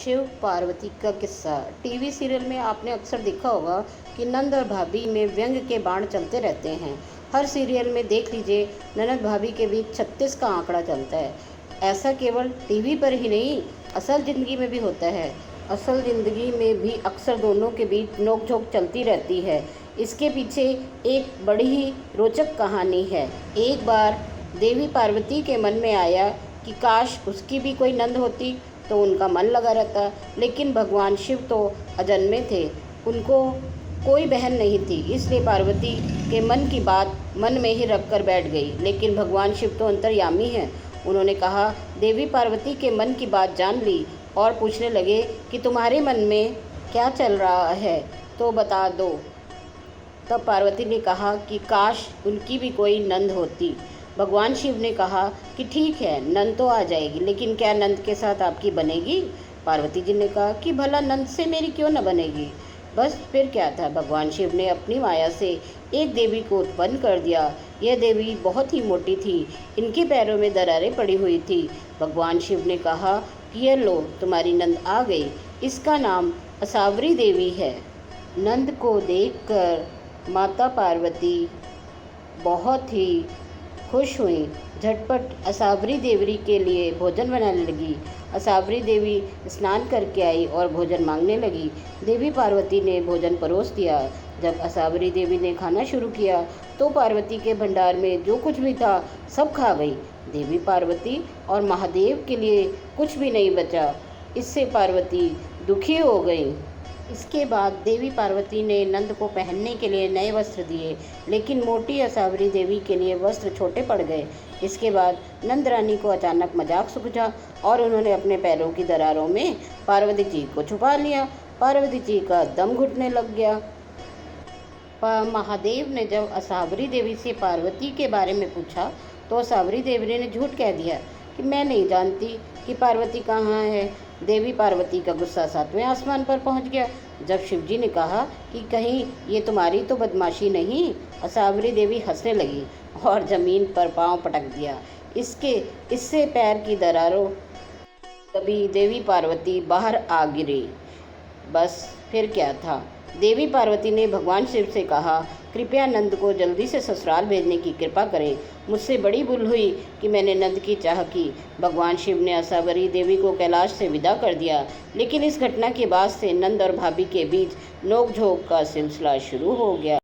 शिव पार्वती का किस्सा। TV serial में आपने अक्सर देखा होगा कि नंद और भाभी में व्यंग के बाण चलते रहते हैं। हर सीरियल में देख लीजिए, ननद भाभी के बीच 36 का आंकड़ा चलता है। ऐसा केवल टीवी पर ही नहीं, असल ज़िंदगी में भी होता है। असल ज़िंदगी में भी अक्सर दोनों के बीच नोक-झोंक चलती रहती है। इसके पीछे एक बड़ी ही रोचक कहानी है। एक बार देवी पार्वती के मन में आया कि काश उसकी भी कोई नंद होती तो उनका मन लगा रहता, लेकिन भगवान शिव तो अजन्मे थे, उनको कोई बहन नहीं थी, इसलिए पार्वती के मन की बात मन में ही रख कर बैठ गई। लेकिन भगवान शिव तो अंतर्यामी हैं। उन्होंने कहा, देवी पार्वती के मन की बात जान ली और पूछने लगे कि तुम्हारे मन में क्या चल रहा है तो बता दो। तब पार्वती ने कहा कि काश उनकी भी कोई नंद होती। भगवान शिव ने कहा कि ठीक है, नंद तो आ जाएगी, लेकिन क्या नंद के साथ आपकी बनेगी? पार्वती जी ने कहा कि भला नंद से मेरी क्यों न बनेगी। बस फिर क्या था, भगवान शिव ने अपनी माया से एक देवी को उत्पन्न कर दिया। यह देवी बहुत ही मोटी थी, इनके पैरों में दरारें पड़ी हुई थी। भगवान शिव ने कहा कि ये लो, तुम्हारी नंद आ गई, इसका नाम असावरी देवी है। नंद को देखकर माता पार्वती बहुत ही खुश हुई, झटपट असावरी देवी के लिए भोजन बनाने लगी। असावरी देवी स्नान करके आई और भोजन मांगने लगी। देवी पार्वती ने भोजन परोस दिया। जब असावरी देवी ने खाना शुरू किया तो पार्वती के भंडार में जो कुछ भी था सब खा गई। देवी पार्वती और महादेव के लिए कुछ भी नहीं बचा। इससे पार्वती दुखी हो गई। इसके बाद देवी पार्वती ने नंद को पहनने के लिए नए वस्त्र दिए, लेकिन मोटी असावरी देवी के लिए वस्त्र छोटे पड़ गए। इसके बाद नंद रानी को अचानक मजाक सूझा और उन्होंने अपने पैरों की दरारों में पार्वती जी को छुपा लिया। पार्वती जी का दम घुटने लग गया। महादेव ने जब असावरी देवी से पार्वती के बारे में पूछा तो असावरी देवी ने झूठ कह दिया कि मैं नहीं जानती कि पार्वती कहाँ है। देवी पार्वती का गुस्सा 7वें आसमान पर पहुंच गया। जब शिवजी ने कहा कि कहीं ये तुम्हारी तो बदमाशी नहीं, असावरी देवी हंसने लगी और ज़मीन पर पांव पटक दिया। इससे पैर की दरारों तभी देवी पार्वती बाहर आ गिरी। बस फिर क्या था, देवी पार्वती ने भगवान शिव से कहा, कृपया नंद को जल्दी से ससुराल भेजने की कृपा करें। मुझसे बड़ी भूल हुई कि मैंने नंद की चाह की। भगवान शिव ने असावरी देवी को कैलाश से विदा कर दिया। लेकिन इस घटना के बाद से नंद और भाभी के बीच नोक-झोंक का सिलसिला शुरू हो गया।